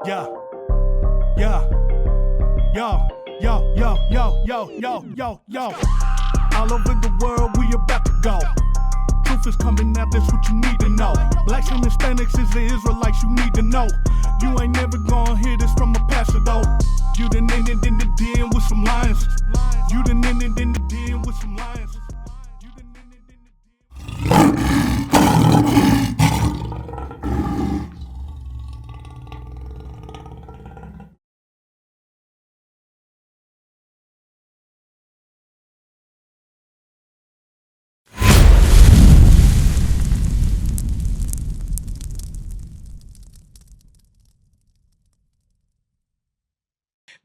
Yeah, yeah, yo, yo, yo, yo, yo, yo, yo, yo. All over the world, we about to go. Truth is coming out, that's what you need to know. Blacks and Hispanics is the Israelites you need to know. You ain't never gonna hear this from a pastor though. You done ended in the den with some lions. You done ended in the den with some lions. You done ended in the den.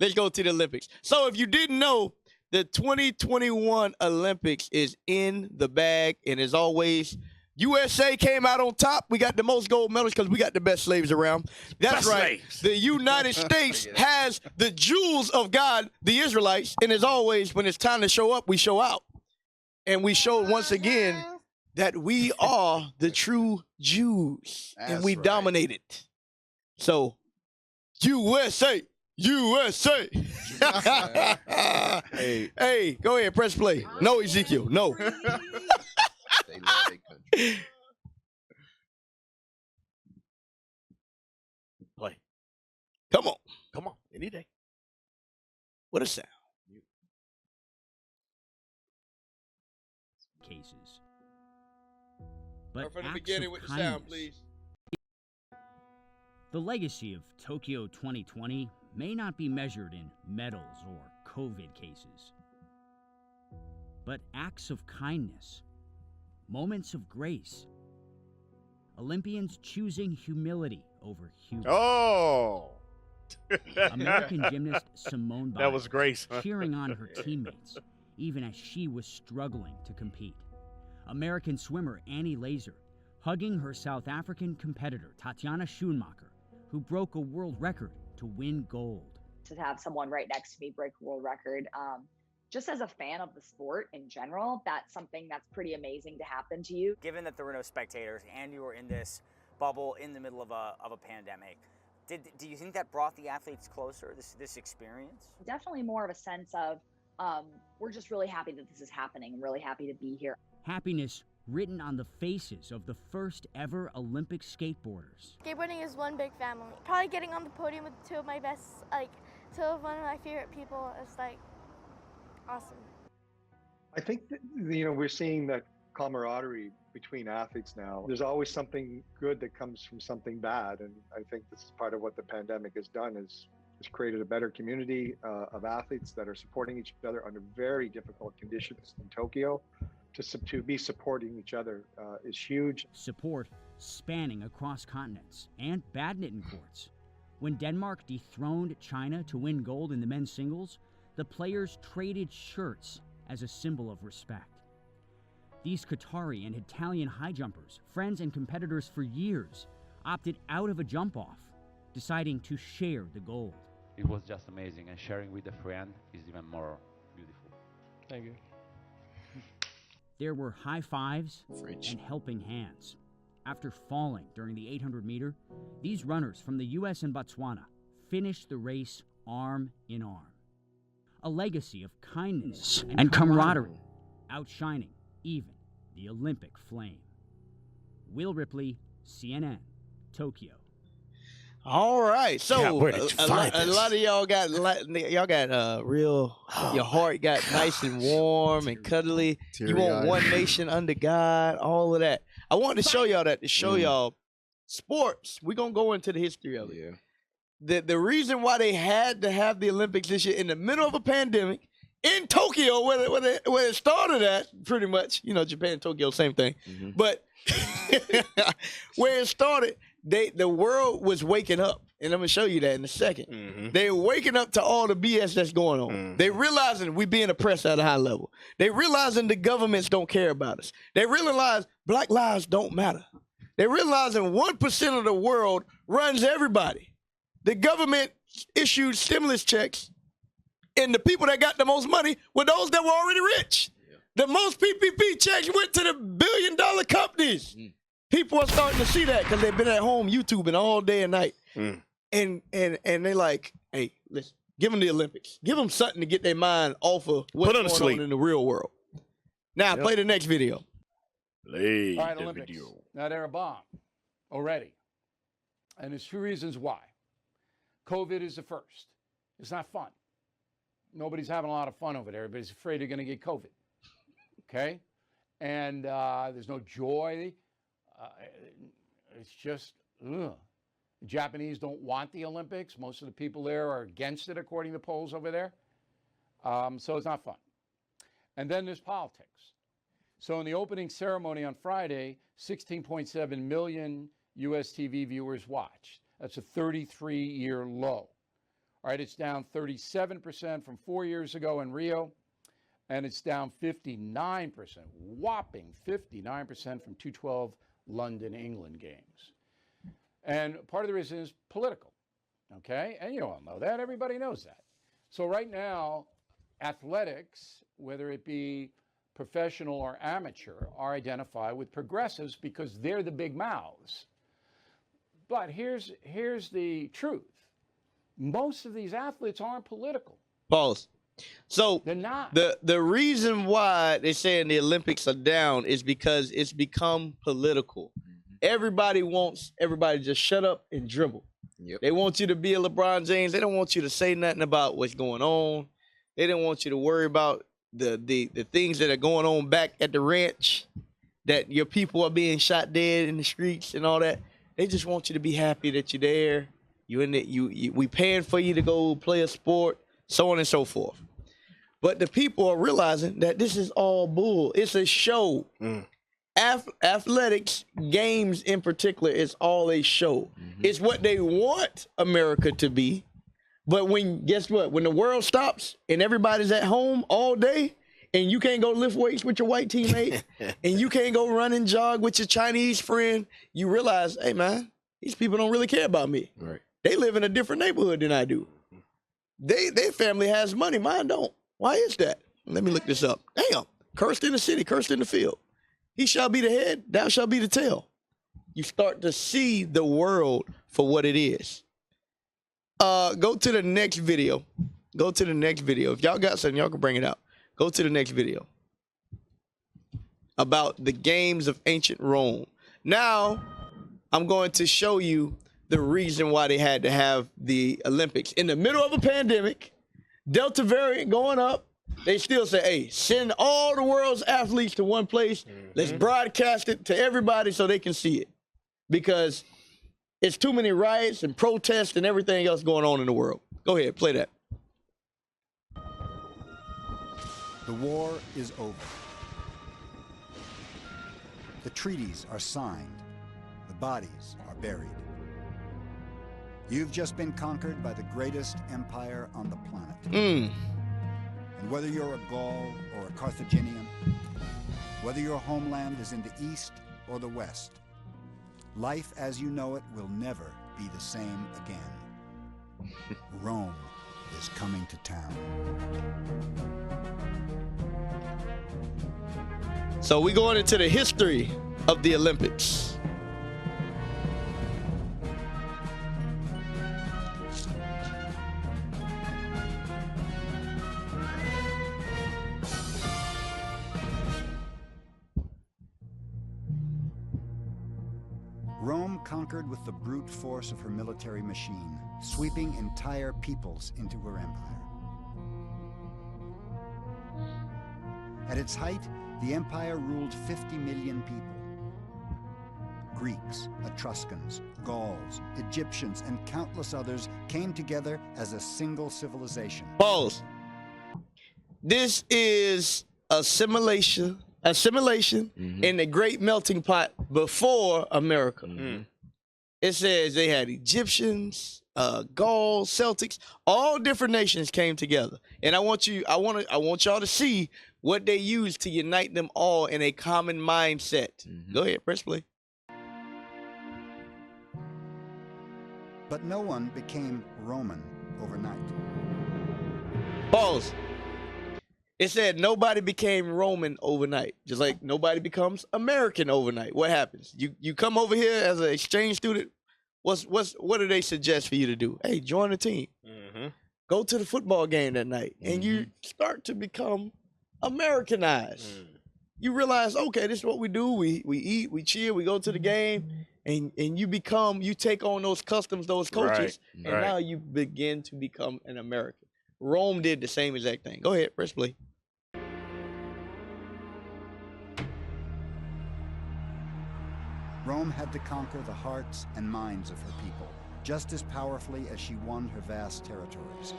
Let's go to the Olympics. So if you didn't know, the 2021 Olympics is in the bag. And as always, USA came out on top. We got the most gold medals because we got the best slaves around. That's Best right. slaves. The United States has the jewels of God, the Israelites. And as always, when it's time to show up, we show out. And we showed once again that we are the true Jews. And That's we right. dominated. So, USA. USA. Hey, go ahead, press play. No, Ezekiel, no. They love their country. Play. Come on, any day. What a sound. Cases. But From the acts beginning of with the kindness. sound, please. The legacy of Tokyo 2020 may not be measured in medals or COVID cases, but acts of kindness, moments of grace, Olympians choosing humility over hubris. Oh. American gymnast Simone That was Biles grace. Huh? cheering on her teammates, even as she was struggling to compete. American swimmer Annie Laser hugging her South African competitor Tatiana Schoenmaker, who broke a world record to win gold. To have someone right next to me break a world record, just as a fan of the sport in general, that's something that's pretty amazing to happen to you. Given that there were no spectators and you were in this bubble in the middle of a pandemic, do you think that brought the athletes closer, this experience? Definitely more of a sense of we're just really happy that this is happening. I'm really happy to be here. Happiness written on the faces of the first ever Olympic skateboarders. Skateboarding is one big family. Probably getting on the podium with two of my best, two of one of my favorite people is awesome. I think that, we're seeing that camaraderie between athletes now. There's always something good that comes from something bad, and I think this is part of what the pandemic has done is created a better community of athletes that are supporting each other under very difficult conditions in Tokyo. To be supporting each other is huge. Support spanning across continents and badminton courts. When Denmark dethroned China to win gold in the men's singles, the players traded shirts as a symbol of respect. These Qatari and Italian high jumpers, friends and competitors for years, opted out of a jump-off, deciding to share the gold. It was just amazing, and sharing with a friend is even more beautiful. Thank you. There were high fives and helping hands. After falling during the 800 meter, these runners from the US and Botswana finished the race arm in arm. A legacy of kindness and camaraderie, outshining even the Olympic flame. Will Ripley, CNN, Tokyo. All right, so Yeah, where did you find a this? lot of y'all got real. Your heart got nice and warm and cuddly. You want one nation under God, all of that. I wanted to show y'all that to show y'all sports. We're gonna go into the history of it. Yeah. The reason why they had to have the Olympics this year in the middle of a pandemic in Tokyo, where it started at, pretty much. Japan and Tokyo, same thing. Mm-hmm. But where it started, the world was waking up, and I'm gonna show you that in a second. Mm-hmm. They're waking up to all the BS that's going on. Mm-hmm. They realizing we being oppressed at a high level. They realizing the governments don't care about us. They realize Black lives don't matter. They realizing 1% of the world runs everybody. The government issued stimulus checks, and the people that got the most money were those that were already rich. The most PPP checks went to the billion-dollar companies. People are starting to see that because they've been at home YouTubing all day and night. and they like, hey, listen, give them the Olympics. Give them something to get their mind off of what's going on in the real world. Now, play the next video. Play the Olympics. Video. Now, they're a bomb already. And there's two reasons why. COVID is the first. It's not fun. Nobody's having a lot of fun over there. Everybody's afraid they're going to get COVID. Okay? And there's no joy. It's just, ugh. The Japanese don't want the Olympics. Most of the people there are against it, according to polls over there. So it's not fun. And then there's politics. So in the opening ceremony on Friday, 16.7 million U.S. TV viewers watched. That's a 33-year low. All right, it's down 37% from 4 years ago in Rio, and it's down 59%, whopping 59% from 212 London, England games. And part of the reason is political, okay? And you all know that. Everybody knows that. So right now, athletics, whether it be professional or amateur, are identified with progressives because they're the big mouths. But here's the truth. Most of these athletes aren't political. Pause. So they're not. The reason why they're saying the Olympics are down is because it's become political. Everybody wants everybody to just shut up and dribble. Yep. They want you to be a LeBron James. They don't want you to say nothing about what's going on. They don't want you to worry about the things that are going on back at the ranch, that your people are being shot dead in the streets and all that. They just want you to be happy that you're there. We paying for you to go play a sport, so on and so forth. But the people are realizing that this is all bull. It's a show. Athletics, games in particular, is all a show. It's what they want America to be. But guess what? When the world stops and everybody's at home all day and you can't go lift weights with your white teammate and you can't go run and jog with your Chinese friend, you realize, hey, man, these people don't really care about me. Right. They live in a different neighborhood than I do. Their family has money. Mine don't. Why is that? Let me look this up. Damn. Cursed in the city, cursed in the field. He shall be the head, thou shalt be the tail. You start to see the world for what it is. Go to the next video. Go to the next video. If y'all got something, y'all can bring it out. Go to the next video. About the games of ancient Rome. Now, I'm going to show you the reason why they had to have the Olympics. In the middle of a pandemic, Delta variant going up, they still say, hey, send all the world's athletes to one place. Let's broadcast it to everybody so they can see it. Because it's too many riots and protests and everything else going on in the world. Go ahead, play that. The war is over. The treaties are signed. The bodies are buried. You've just been conquered by the greatest empire on the planet. And whether you're a Gaul or a Carthaginian, whether your homeland is in the east or the west, life as you know it will never be the same again. Rome is coming to town. So we're going into the history of the Olympics. Rome conquered with the brute force of her military machine, sweeping entire peoples into her empire. At its height, the empire ruled 50 million people. Greeks, Etruscans, Gauls, Egyptians, and countless others came together as a single civilization. Pause. This is assimilation in the great melting pot before America. It says they had Egyptians, Gauls, Celtics, all different nations came together. And I want y'all to see what they used to unite them all in a common mindset. Go ahead, press play. But no one became Roman overnight. Pause. It said nobody became Roman overnight, just like nobody becomes American overnight. What happens? You come over here as an exchange student. what do they suggest for you to do? Hey, join the team. Go to the football game that night, and you start to become Americanized. You realize, okay, this is what we do. We eat, we chill, we go to the game, and you take on those customs, those cultures, and now you begin to become an American. Rome did the same exact thing. Go ahead, press play. Rome had to conquer the hearts and minds of her people, just as powerfully as she won her vast territories.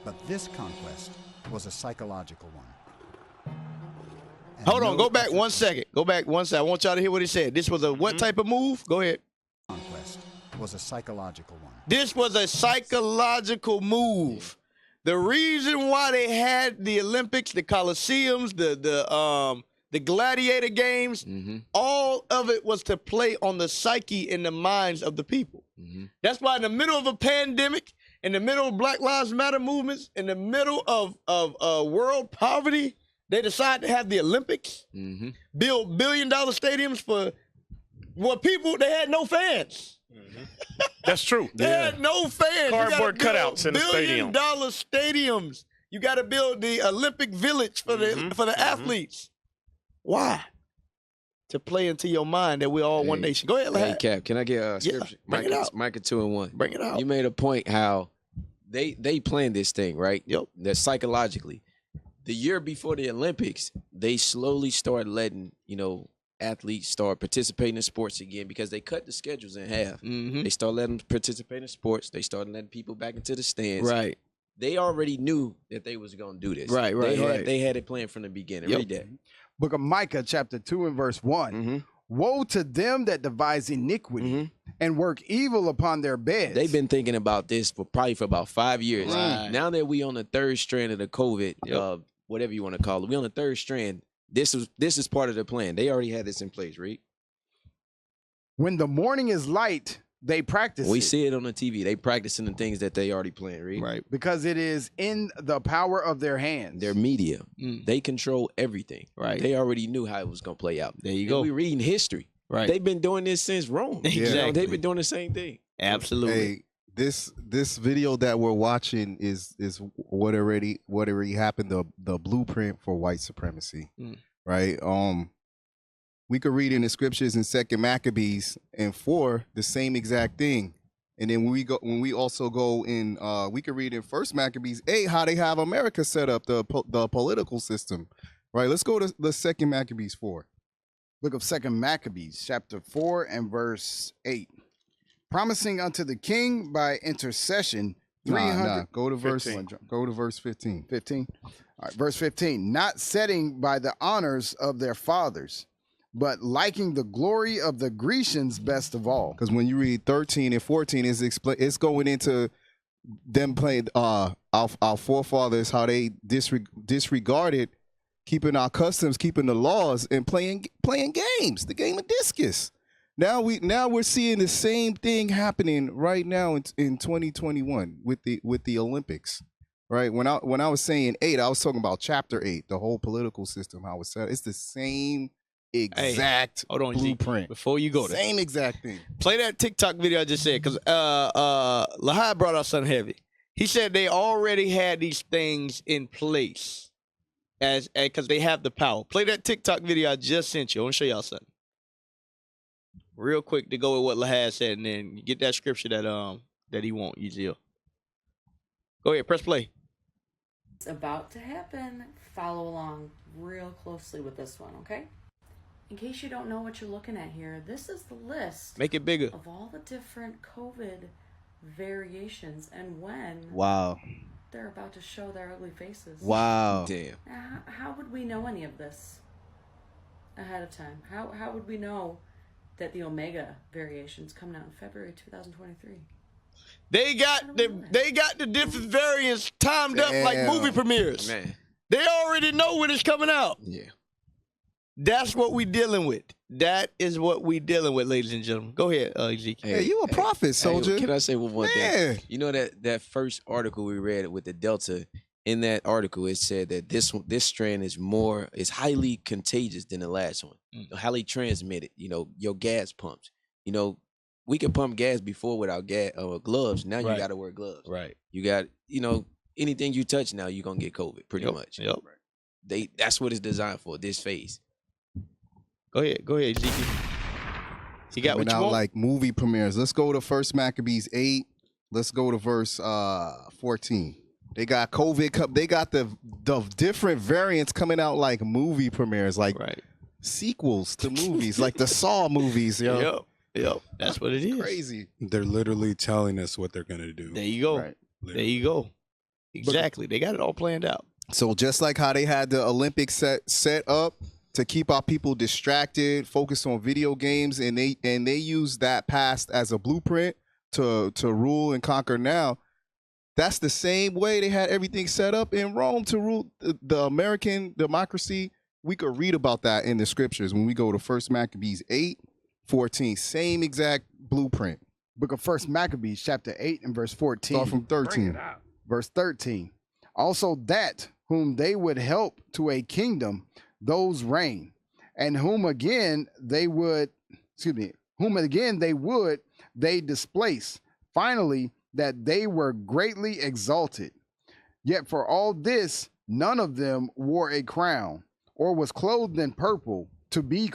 But this conquest was a psychological one. And Hold on, no go back effort- 1 second. Go back 1 second. I want y'all to hear what he said. This was a what type of move? Go ahead. Conquest was a psychological one. This was a psychological move. The reason why they had the Olympics, the Colosseums, the gladiator games, all of it was to play on the psyche and the minds of the people. That's why in the middle of a pandemic, in the middle of Black Lives Matter movements, in the middle of world poverty, they decided to have the Olympics, build billion-dollar stadiums for people, they had no fans. That's true. They had no fans. Cardboard cutouts in the stadium. $1 billion stadiums. You got to build the Olympic Village for the athletes. Why? To play into your mind that we're all one nation. Go ahead, Hey, Lad. Cap, can I get scripture? bring it out. Micah 2 and 1. Bring it out. You made a point how they planned this thing, right? Yep. That psychologically. The year before the Olympics, they slowly started letting, athletes start participating in sports again because they cut the schedules in half. They started letting them participate in sports. They started letting people back into the stands. Right. They already knew that they was going to do this. Right. They had it planned from the beginning. Yep. Read that. Book of Micah, chapter 2 and verse 1. Woe to them that devise iniquity and work evil upon their beds. They've been thinking about this for about 5 years. Right. Now that we on the third strand of the COVID, whatever you want to call it, we on the third strand. This is part of the plan. They already had this in place, right? When the morning is light, they practice We it. see it on the TV. They practicing the things that they already planned, right? Right. Because it is in the power of their hands. Their media. They control everything. Right. They already knew how it was going to play out. There you And go. we reading history. Right. They've been doing this since Rome. Exactly. They've been doing the same thing. Absolutely. Hey, this video that we're watching is what already happened, the blueprint for white supremacy. Right? We could read in the scriptures in 2 Maccabees and 4 the same exact thing. And then when we also go in we could read in 1 Maccabees 8 how they have America set up, the political system. Right? Let's go to the 2 Maccabees 4. Book of 2 Maccabees, chapter 4 and verse 8. Promising unto the king by intercession 300. Go to verse 15. Go to verse 15. 15. All right, verse 15. Not setting by the honors of their fathers, but liking the glory of the Grecians best of all. Because when you read 13 and 14, it's going into them playing our forefathers, how they disregarded keeping our customs, keeping the laws, and playing games, the game of discus. Now we're seeing the same thing happening right now in 2021 with the Olympics. Right? When I was saying 8, I was talking about chapter 8, the whole political system, how it's set. It's the same exact Hold on, blueprint. Before you go there. Same exact thing. Play that TikTok video I just said, because Lahai brought out something heavy. He said they already had these things in place because they have the power. Play that TikTok video I just sent you. I want to show y'all something. Real quick to go with what Lahai said, and then get that scripture that he won't, Ezekiel. Go ahead, press play. It's about to happen. Follow along real closely with this one, okay? In case you don't know what you're looking at here, this is the list. Make it bigger. Of all the different COVID variations and when they're about to show their ugly faces. Wow. Damn. Now, how would we know any of this ahead of time? How would we know that the Omega variations coming out in February 2023? They got the different variants timed up like movie premieres. Man. They already know when it's coming out. Yeah. That's what we dealing with. That is what we dealing with, ladies and gentlemen. Go ahead, Ezekiel. Hey, you a prophet, soldier. Can I say one thing? You know that first article we read with the Delta, in that article it said that this strand is highly contagious than the last one. Highly transmitted, your gas pumps. we could pump gas before without gloves. Now you Right. got to wear gloves. Right. You got, anything you touch now, you're going to get COVID pretty Yep. much. Yep. That's what it's designed for, this phase. Go ahead, Zeke. You got what you out want? like movie premieres. Let's go to 1 Maccabees 8. Let's go to verse 14. They got COVID. They got the different variants coming out like movie premieres, like sequels to movies, like the Saw movies. Yo. Yep. That's what it is. Crazy. They're literally telling us what they're gonna do. There you go. Right. There you go. Exactly. They got it all planned out. So just like how they had the Olympics set up to keep our people distracted, focused on video games, and they use that past as a blueprint to rule and conquer now. That's the same way they had everything set up in Rome to rule the American democracy. We could read about that in the scriptures when we go to 1 Maccabees 8:14. Same exact blueprint. Book of 1 Maccabees, chapter 8 and verse 14. Start from 13. Verse 13. Also that whom they would help to a kingdom, those reign, and whom again they would, they displace. Finally, that they were greatly exalted. Yet for all this, none of them wore a crown, or was clothed in purple, to be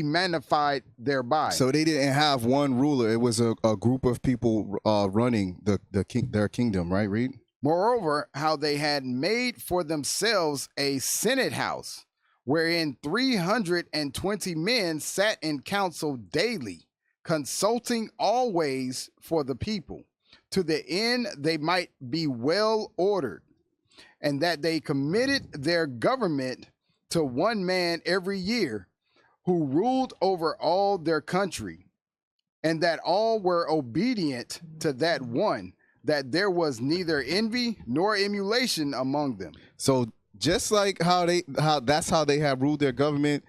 magnified thereby. So they didn't have one ruler. It was a group of people running their kingdom, right, Reed? Moreover, how they had made for themselves a senate house, wherein 320 men sat in council daily, consulting always for the people, to the end they might be well ordered, and that they committed their government to one man every year, who ruled over all their country, and that all were obedient to that one, that there was neither envy nor emulation among them. So just like how that's how they have ruled their government,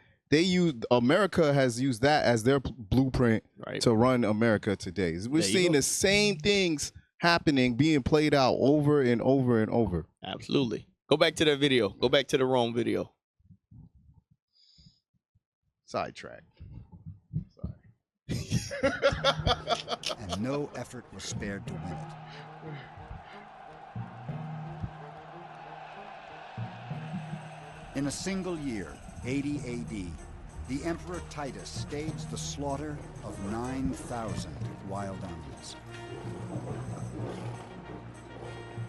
America has used that as their blueprint to run America today. We're seeing the same things happening, being played out over and over and over. Absolutely. Go back to that video. Go back to the Rome video. Sidetrack. And no effort was spared to win it. In a single year, 80 AD, the Emperor Titus staged the slaughter of 9,000 wild animals.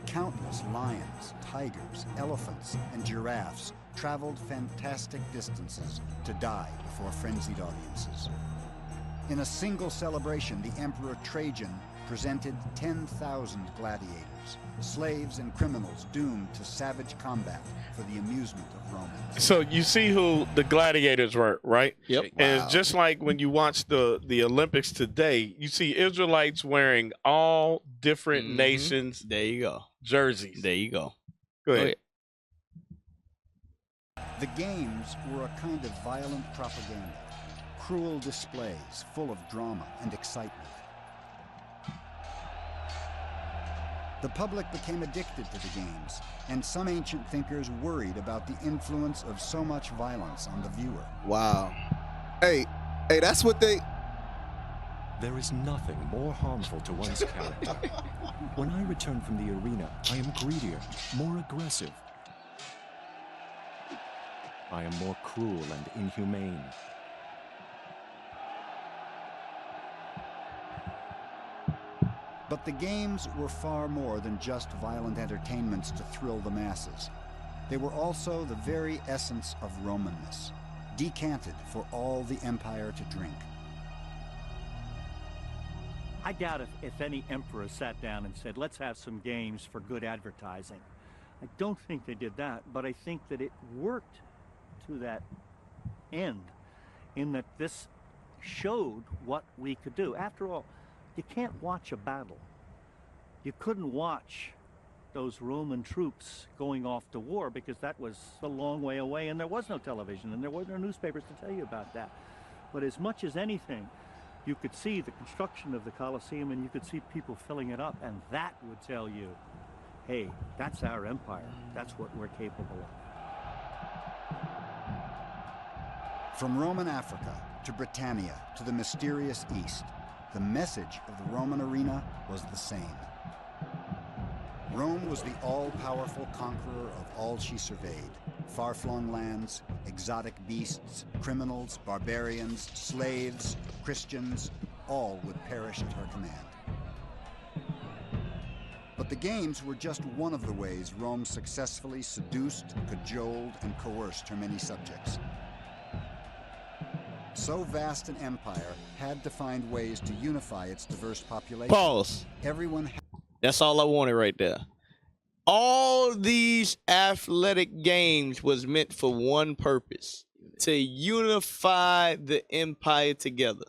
Countless lions, tigers, elephants, and giraffes traveled fantastic distances to die before frenzied audiences. In a single celebration, the Emperor Trajan presented 10,000 gladiators, slaves and criminals doomed to savage combat for the amusement of Romans. So you see who the gladiators were, right? Yep. And it's just like when you watch the Olympics today, you see Israelites wearing all different nations. There you go. Jerseys. There you go. Go ahead. The games were a kind of violent propaganda, cruel displays full of drama and excitement. The public became addicted to the games, and some ancient thinkers worried about the influence of so much violence on the viewer. Wow. Hey, that's what they... There is nothing more harmful to one's character. When I return from the arena, I am greedier, more aggressive. I am more cruel and inhumane. But the games were far more than just violent entertainments to thrill the masses. They were also the very essence of Romanness, decanted for all the empire to drink. I doubt if any emperor sat down and said, let's have some games for good advertising. I don't think they did that, but I think that it worked to that end, in that this showed what we could do. After all, you can't watch a battle. You couldn't watch those Roman troops going off to war because that was a long way away, and there was no television and there were no newspapers to tell you about that. But as much as anything, you could see the construction of the Colosseum and you could see people filling it up, and that would tell you, hey, that's our empire. That's what we're capable of. From Roman Africa to Britannia to the mysterious East, the message of the Roman arena was the same. Rome was the all-powerful conqueror of all she surveyed. Far-flung lands, exotic beasts, criminals, barbarians, slaves, Christians, all would perish at her command. But the games were just one of the ways Rome successfully seduced, cajoled, and coerced her many subjects. So vast an empire had to find ways to unify its diverse population. Pause. Everyone. That's all I wanted right there. All these athletic games was meant for one purpose: to unify the empire together.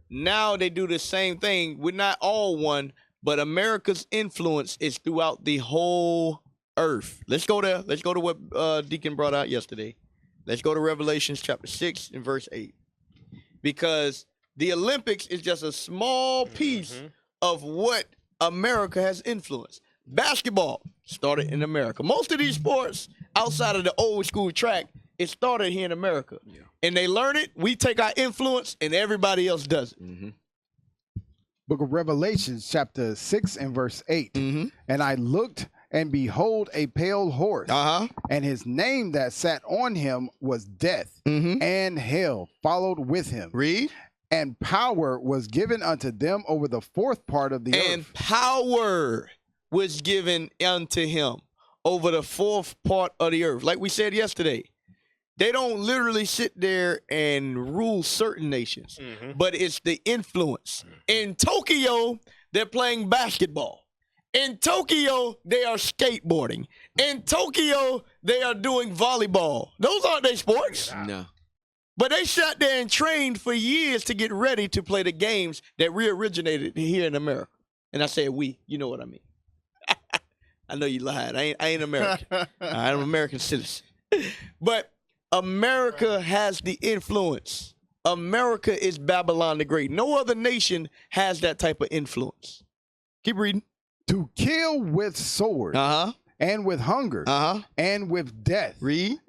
Now they do the same thing. We're not all one, but America's influence is throughout the whole earth. Let's go there. Let's go to what Deacon brought out yesterday. Let's go to Revelation chapter 6 and verse 8. Because the Olympics is just a small piece of what America has influenced. Basketball started in America. Most of these sports outside of the old school track, it started here in America. Yeah. And they learn it, we take our influence, and everybody else does it. Book of Revelation, chapter 6 and verse 8. And I looked, and behold, a pale horse. And his name that sat on him was Death, and hell followed with him. Read. And power was given unto them over the fourth part of the earth. And power was given unto him over the fourth part of the earth. Like we said yesterday, they don't literally sit there and rule certain nations, but it's the influence. In Tokyo, they're playing basketball. In Tokyo, they are skateboarding. In Tokyo, they are doing volleyball. Those aren't their sports. No. But they sat there and trained for years to get ready to play the games that re-originated here in America. And I said we, you know what I mean. I know you lied. I ain't American. I'm an American citizen. But America has the influence. America is Babylon the Great. No other nation has that type of influence. Keep reading. To kill with sword, and with hunger, and with death,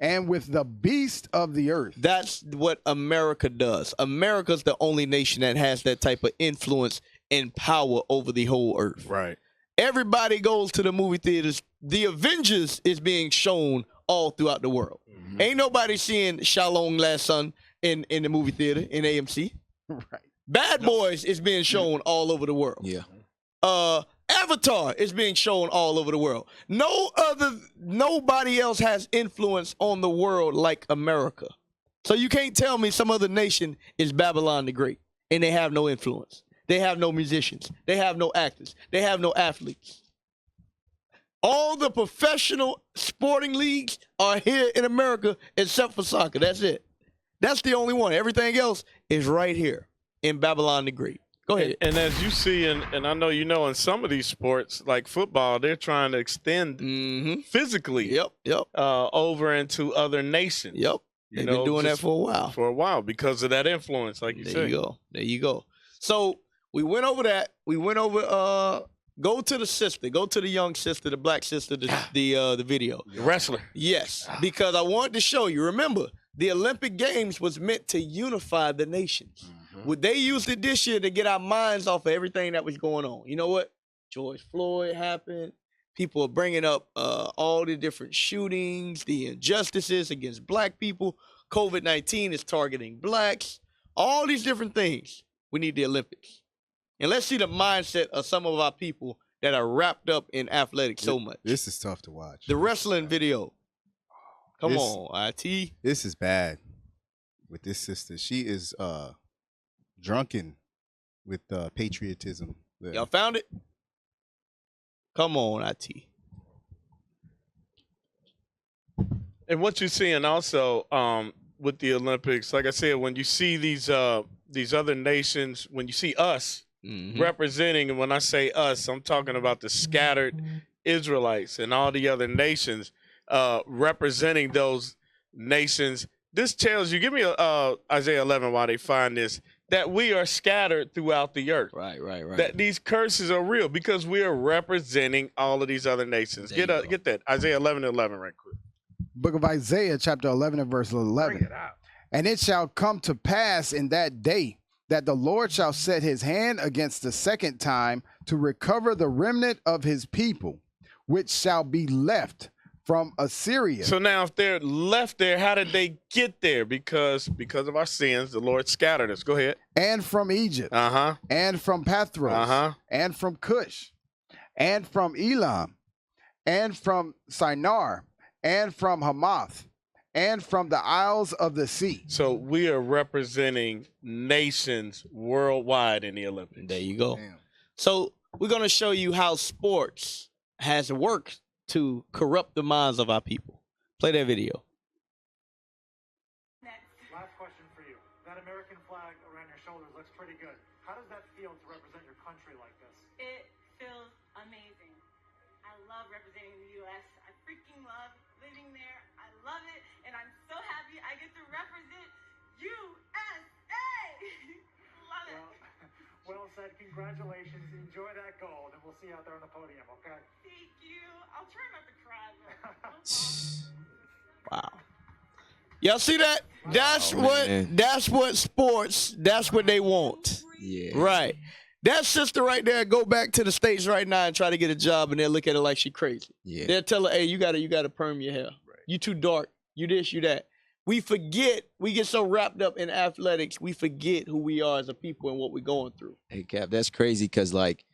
and with the beast of the earth. That's what America does. America's the only nation that has that type of influence and power over the whole earth. Right. Everybody goes to the movie theaters. The Avengers is being shown all throughout the world. Ain't nobody seeing Shalom last Sun in the movie theater in AMC. Right. Bad Boys is being shown all over the world. Yeah. Avatar is being shown all over the world. Nobody else has influence on the world like America. So you can't tell me some other nation is Babylon the Great and they have no influence. They have no musicians. They have no actors. They have no athletes. All the professional sporting leagues are here in America except for soccer. That's it. That's the only one. Everything else is right here in Babylon the Great. Go ahead. And as you see, and I know you know, in some of these sports, like football, they're trying to extend physically over into other nations. They've been doing that for a while. For a while because of that influence, like you said. There you go. There you go. So we went over that. We went over go to the sister. Go to the young sister, the black sister, the video. The wrestler. Yes, because I wanted to show you. Remember, the Olympic Games was meant to unify the nations. They used it this year to get our minds off of everything that was going on. You know what? George Floyd happened. People are bringing up all the different shootings, the injustices against black people. COVID-19 is targeting blacks. All these different things. We need the Olympics. And let's see the mindset of some of our people that are wrapped up in athletics so much. This is tough to watch. The wrestling video. Come on, IT. This is bad with this sister. She is drunken with patriotism. Y'all found it? Come on, IT. And what you're seeing also with the Olympics, like I said, when you see these other nations, when you see us representing, and when I say us, I'm talking about the scattered Israelites and all the other nations representing those nations. This tells you, give me Isaiah 11 while they find this, that we are scattered throughout the earth. Right. That these curses are real because we are representing all of these other nations. Get that. Isaiah 11:11 right quick. Book of Isaiah, chapter 11 and verse 11. Bring it out. And it shall come to pass in that day that the Lord shall set his hand against the second time to recover the remnant of his people, which shall be left from Assyria. So now if they're left there, how did they get there? Because of our sins, the Lord scattered us. Go ahead. And from Egypt. And from Pathros. And from Cush. And from Elam. And from Shinar. And from Hamath. And from the isles of the sea. So we are representing nations worldwide in the Olympics. There you go. Damn. So we're going to show you how sports has worked to corrupt the minds of our people. Play that video. Last question for you. That American flag around your shoulders looks pretty good. How does that feel to represent your country like this? It feels amazing. I love representing the U.S. I freaking love living there. I love it, and I'm so happy I get to represent USA. Love it. Well said. Congratulations. Enjoy that gold, and we'll see you out there on the podium, okay? Thank you. I'll try not to cry, though. Wow. Y'all see that? That's what sports, that's what they want. Yeah. Right. That sister right there, go back to the States right now and try to get a job, and they'll look at her like she crazy. Yeah. They'll tell her, hey, you gotta perm your hair. Right. You too dark. You this, you that. We forget, we get so wrapped up in athletics, we forget who we are as a people and what we're going through. Hey, Cap, that's crazy because, like,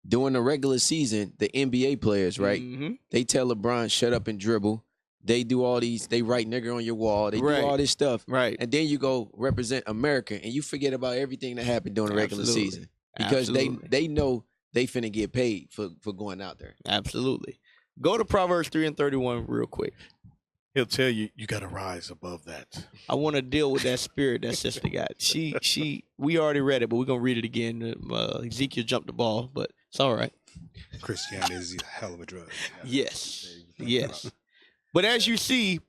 during the regular season, the NBA players, right, they tell LeBron, shut up and dribble. They do all these, they write nigger on your wall. They do all this stuff. Right. And then you go represent America, and you forget about everything that happened during the regular season. Because they know they finna get paid for going out there. Absolutely. Go to Proverbs 3:31 real quick. He'll tell you, you got to rise above that. I want to deal with that spirit that sister got. We already read it, but we're going to read it again. Ezekiel jumped the ball, but it's all right. Christianity is a hell of a drug. Yes. Yes. But as you see,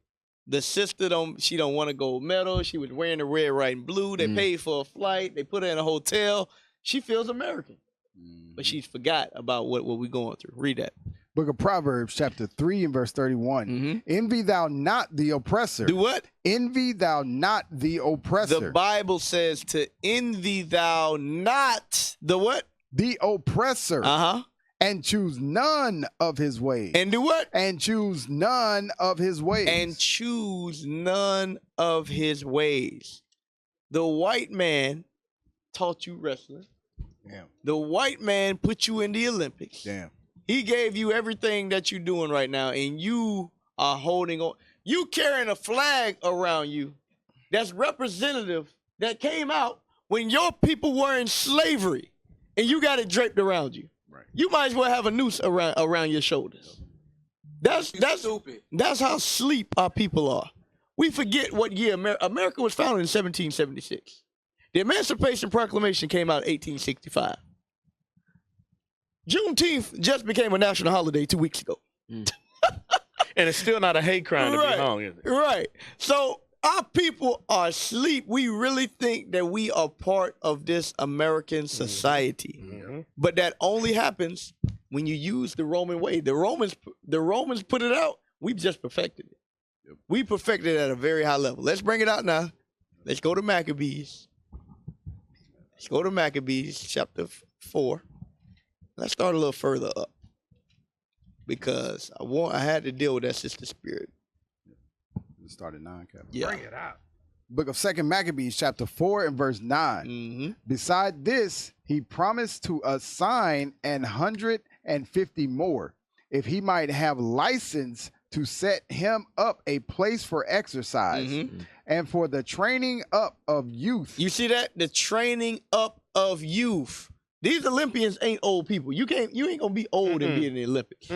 the sister don't want a gold medal. She was wearing the red, white, and blue. They paid for a flight. They put her in a hotel. She feels American. But she's forgot about what we're going through. Read that. Book of Proverbs, chapter 3 and verse 31. Envy thou not the oppressor. Do what? Envy thou not the oppressor. The Bible says to envy thou not the what? The oppressor. And choose none of his ways. And do what? And choose none of his ways. And choose none of his ways. The white man taught you wrestling. Damn. The white man put you in the Olympics. Damn. He gave you everything that you're doing right now, and you are holding on. You carrying a flag around you that's representative that came out when your people were in slavery, and you got it draped around you. Right. You might as well have a noose around your shoulders. That's stupid. That's how sleep our people are. We forget what year America was founded in 1776. The Emancipation Proclamation came out in 1865. Juneteenth just became a national holiday 2 weeks ago. And it's still not a hate crime to be hung, is it? Right. So our people are asleep. We really think that we are part of this American society. But that only happens when you use the Roman way. The Romans put it out. We've just perfected it. We perfected it at a very high level. Let's bring it out now. Let's go to Maccabees. Let's go to Maccabees chapter 4. Let's start a little further up because I had to deal with that sister spirit. Let's start at 9, Kevin. Yeah. Bring it out. Book of 2 Maccabees, chapter 4 and verse 9. Beside this, he promised to assign 150 more, if he might have license to set him up a place for exercise and for the training up of youth. You see that? The training up of youth. These Olympians ain't old people. You ain't gonna be old and be in the Olympics.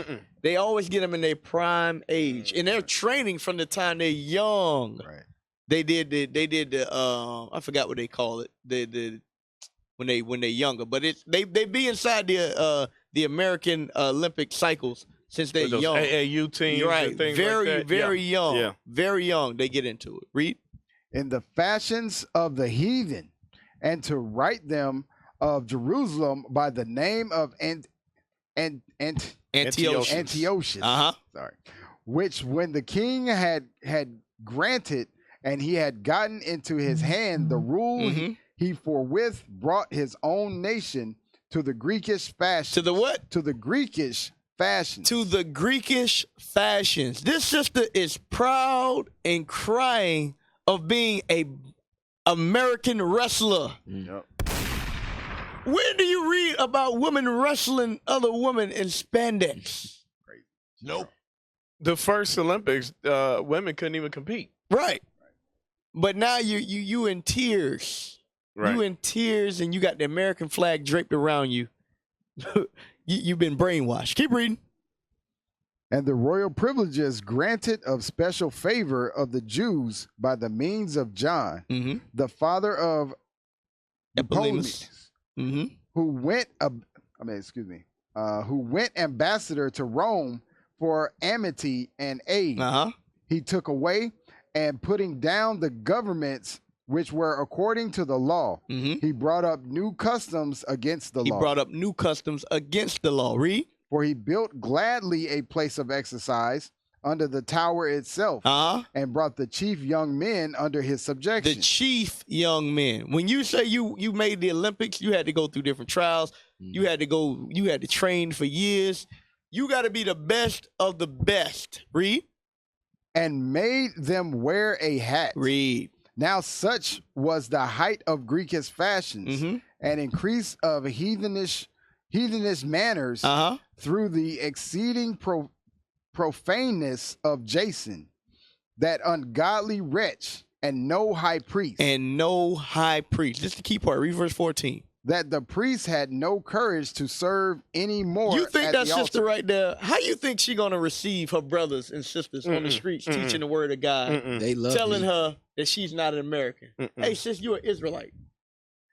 They always get them in their prime age, and they're training from the time they're young. Right. They did the I forgot what they call it. When they're younger, but they be inside the American Olympic cycles since they're young. AAU teams, right? And things very like that. very young. Yeah. Very young. They get into it. Read. In the fashions of the heathen, and to write them of Jerusalem by the name of Antiochus. Sorry. Which when the king had granted, and he had gotten into his hand the rule, he forthwith brought his own nation to the Greekish fashion. To the what? To the Greekish fashions. To the Greekish fashions. This sister is proud and crying of being a American wrestler. Yep. Where do you read about women wrestling other women in spandex? Nope. The first Olympics, women couldn't even compete. Right. But now you in tears. Right. You in tears, and you got the American flag draped around you. You've been brainwashed. Keep reading. And the royal privileges granted of special favor of the Jews by the means of John, the father of Eponymus, who went ambassador to Rome for amity and aid. He took away and putting down the governments which were according to the law. He brought up new customs against the law. He brought up new customs against the law. Read. For he built gladly a place of exercise under the tower itself, and brought the chief young men under his subjection. The chief young men. When you say you made the Olympics, you had to go through different trials. You had to train for years. You got to be the best of the best. Read. And made them wear a hat. Read. Now such was the height of Greekish fashions, and increase of heathenish manners through the exceeding profaneness of Jason, that ungodly wretch, and no high priest. And no high priest. This is the key part. Read verse 14. That the priest had no courage to serve any more. You think that sister altar. right there, how you think she going to receive her brothers and sisters on the streets teaching the word of God, They love telling me. her that she's not an American? Hey, sis, you're an Israelite.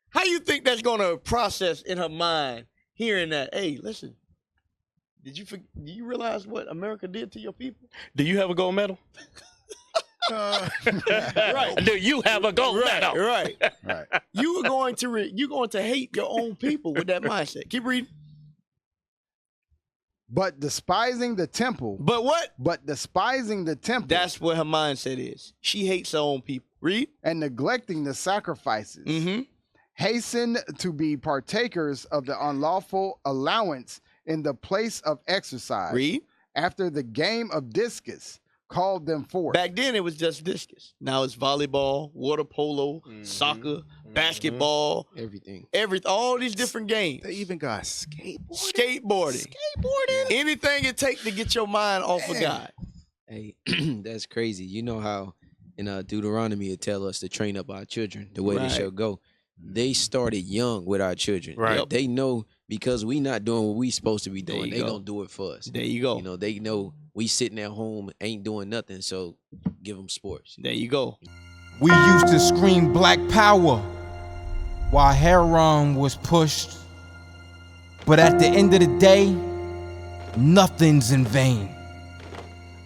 How you think that's going to process in her mind hearing that? Hey, listen, do you realize what America did to your people? Do you have a gold medal? Right. Do you have a gold medal? Right. You're going to hate your own people with that mindset. Keep reading. But despising the temple. But what? But despising the temple. That's what her mindset is. She hates her own people. Read. And neglecting the sacrifices. Hasten to be partakers of the unlawful allowance in the place of exercise. Read. After the game of discus called them forth. Back then it was just discus. Now it's volleyball, water polo, soccer, basketball, everything. All these different games. They even got skateboarding. Skateboarding. Anything it takes to get your mind off of God. Hey, that's crazy. You know how in Deuteronomy it tell us to train up our children the way they shall go. They started young with our children. Right. They know because we not doing what we supposed to be doing. They gonna do it for us. There you go. You know, they know we sitting at home ain't doing nothing, so give them sports. There you go. We used to scream black power while heroin was pushed. But at the end of the day, nothing's in vain.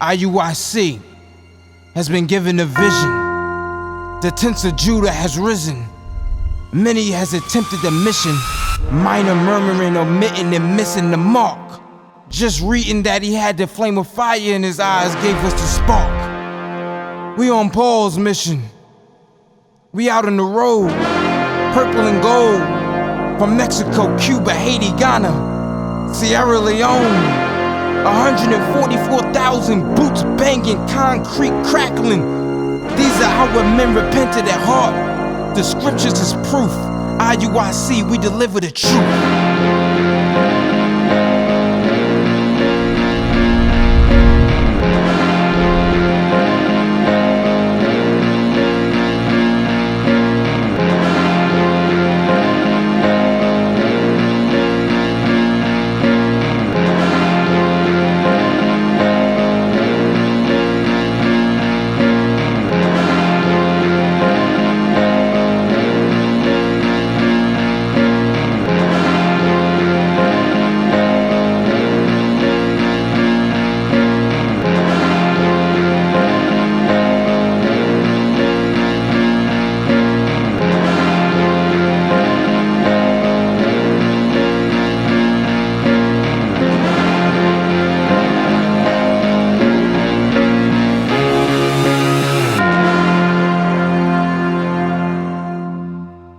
IUIC has been given a vision. The tents of Judah has risen. Many has attempted the mission, minor murmuring, omitting, and missing the mark. Just reading that he had the flame of fire in his eyes gave us the spark. We on Paul's mission. We out on the road, purple and gold, from Mexico, Cuba, Haiti, Ghana, Sierra Leone. 144,000 boots banging, concrete crackling. These are our men repented at heart. The scriptures is proof. IUIC, we deliver the truth.